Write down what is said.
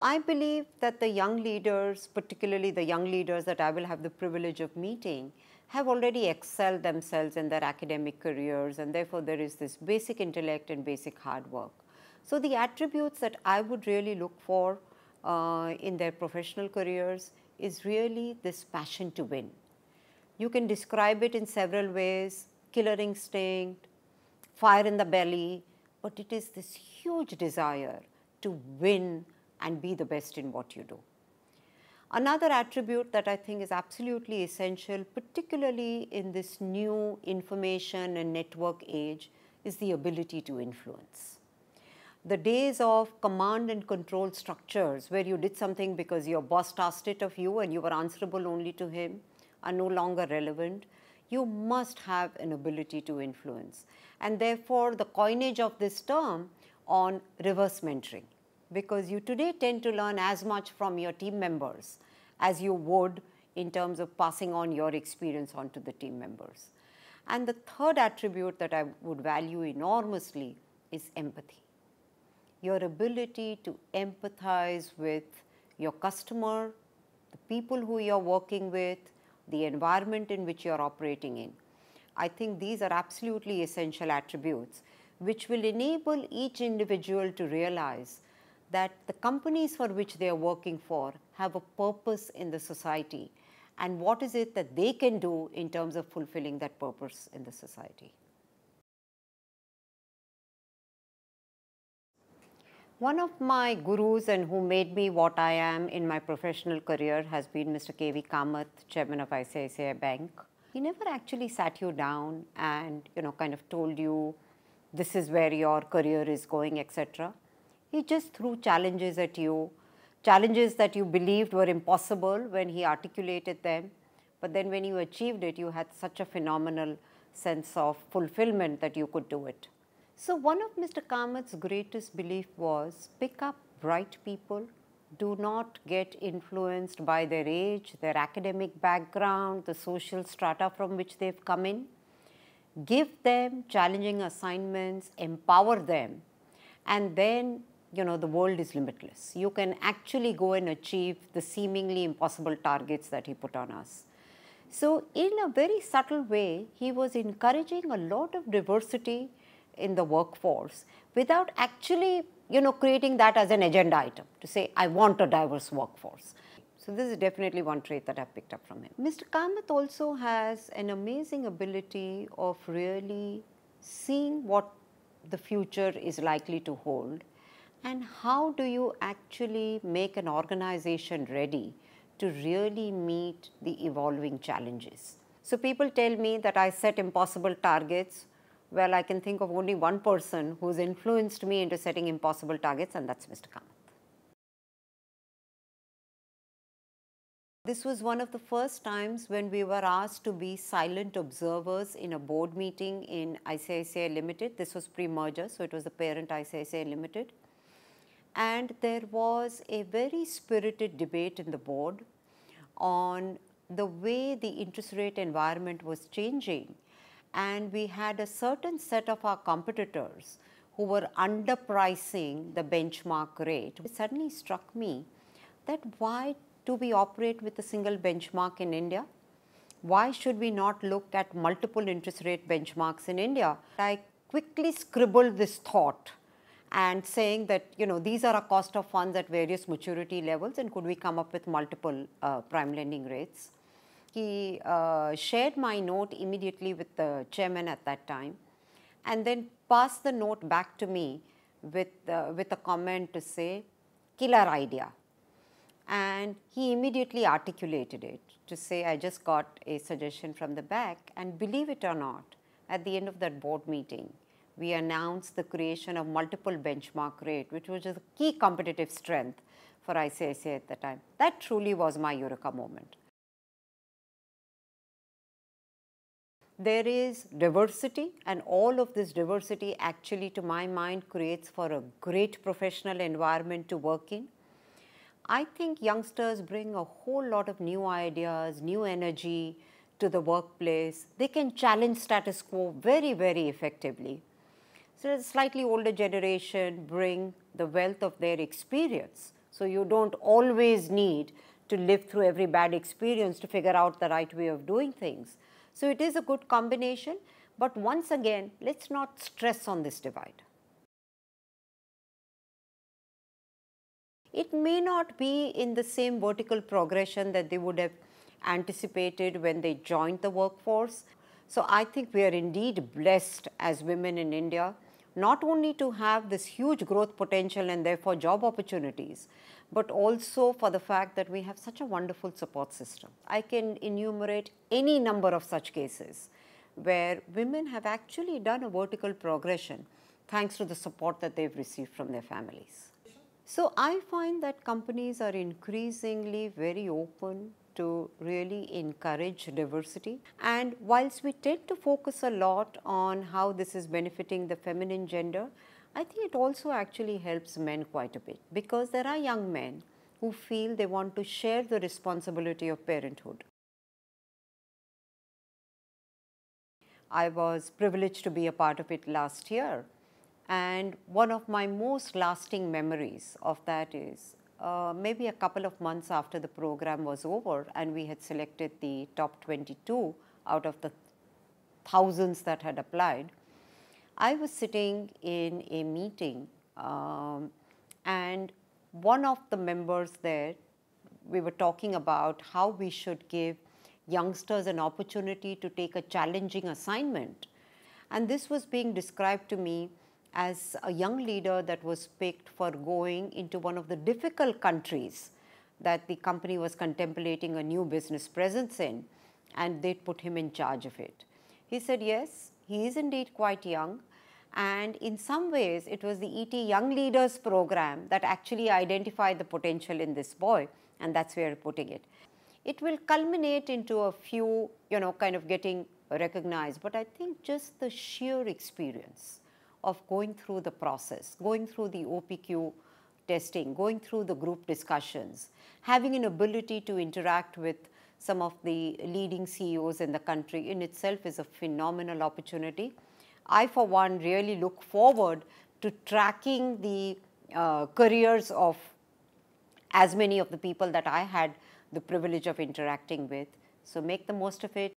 I believe that the young leaders, particularly the young leaders that I will have the privilege of meeting, have already excelled themselves in their academic careers, and therefore there is this basic intellect and basic hard work. So the attributes that I would really look for in their professional careers is really this passion to win. You can describe it in several ways: killer instinct, fire in the belly, but it is this huge desire to win and be the best in what you do. Another attribute that I think is absolutely essential, particularly in this new information and network age, is the ability to influence. The days of command and control structures where you did something because your boss asked it of you and you were answerable only to him are no longer relevant. You must have an ability to influence, and therefore the coinage of this term on reverse mentoring, because you today tend to learn as much from your team members as you would in terms of passing on your experience onto the team members. And the third attribute that I would value enormously is empathy. Your ability to empathize with your customer, the people who you are working with, the environment in which you are operating in. I think these are absolutely essential attributes which will enable each individual to realize that the companies for which they are working for have a purpose in the society, and what is it that they can do in terms of fulfilling that purpose in the society. One of my gurus and who made me what I am in my professional career has been Mr. K.V. Kamath, chairman of ICICI Bank. He never actually sat you down and kind of told you this is where your career is going, etc. He just threw challenges at you, challenges that you believed were impossible when he articulated them, but then when you achieved it, you had such a phenomenal sense of fulfillment that you could do it. So one of Mr. Kamath's greatest belief was pick up bright people, do not get influenced by their age, their academic background, the social strata from which they've come in. Give them challenging assignments, empower them, and then the world is limitless. You can actually go and achieve the seemingly impossible targets that he put on us. So in a very subtle way, he was encouraging a lot of diversity in the workforce without actually creating that as an agenda item to say, I want a diverse workforce. So this is definitely one trait that I've picked up from him. Mr. Kamath also has an amazing ability of really seeing what the future is likely to hold and how do you actually make an organization ready to really meet the evolving challenges. So people tell me that I set impossible targets. Well, I can think of only one person who's influenced me into setting impossible targets, and that's Mr. Kamath. This was one of the first times when we were asked to be silent observers in a board meeting in ICICI Limited. This was pre-merger, so it was the parent ICICI Limited. And there was a very spirited debate in the board on the way the interest rate environment was changing. And we had a certain set of our competitors who were underpricing the benchmark rate. It suddenly struck me that why do we operate with a single benchmark in India? Why should we not look at multiple interest rate benchmarks in India? I quickly scribbled this thought and saying that, these are our cost of funds at various maturity levels, and could we come up with multiple prime lending rates? He shared my note immediately with the chairman at that time and then passed the note back to me with a comment to say, killer idea. And he immediately articulated it to say, I just got a suggestion from the back, and believe it or not, at the end of that board meeting, we announced the creation of multiple benchmark rate, which was a key competitive strength for ICICI at the time. That truly was my eureka moment. There is diversity, and all of this diversity actually, to my mind, creates for a great professional environment to work in. I think youngsters bring a whole lot of new ideas, new energy to the workplace. They can challenge status quo very, very effectively. So the slightly older generation bring the wealth of their experience. So you don't always need to live through every bad experience to figure out the right way of doing things. So it is a good combination, but once again, let's not stress on this divide. It may not be in the same vertical progression that they would have anticipated when they joined the workforce. So I think we are indeed blessed as women in India, not only to have this huge growth potential and therefore job opportunities, but also for the fact that we have such a wonderful support system. I can enumerate any number of such cases where women have actually done a vertical progression thanks to the support that they've received from their families. So I find that companies are increasingly very open to really encourage diversity. And whilst we tend to focus a lot on how this is benefiting the feminine gender, I think it also actually helps men quite a bit, because there are young men who feel they want to share the responsibility of parenthood. I was privileged to be a part of it last year. And one of my most lasting memories of that is maybe a couple of months after the program was over and we had selected the top 22 out of the thousands that had applied, I was sitting in a meeting and one of the members there, we were talking about how we should give youngsters an opportunity to take a challenging assignment. And this was being described to me as a young leader that was picked for going into one of the difficult countries that the company was contemplating a new business presence in, and they'd put him in charge of it. He said, yes, he is indeed quite young, and in some ways it was the ET Young Leaders program that actually identified the potential in this boy, and that's where we're putting it. It will culminate into a few, kind of getting recognized, but I think just the sheer experience of going through the process, going through the OPQ testing, going through the group discussions, having an ability to interact with some of the leading CEOs in the country in itself is a phenomenal opportunity. I, for one, really look forward to tracking the careers of as many of the people that I had the privilege of interacting with. So make the most of it.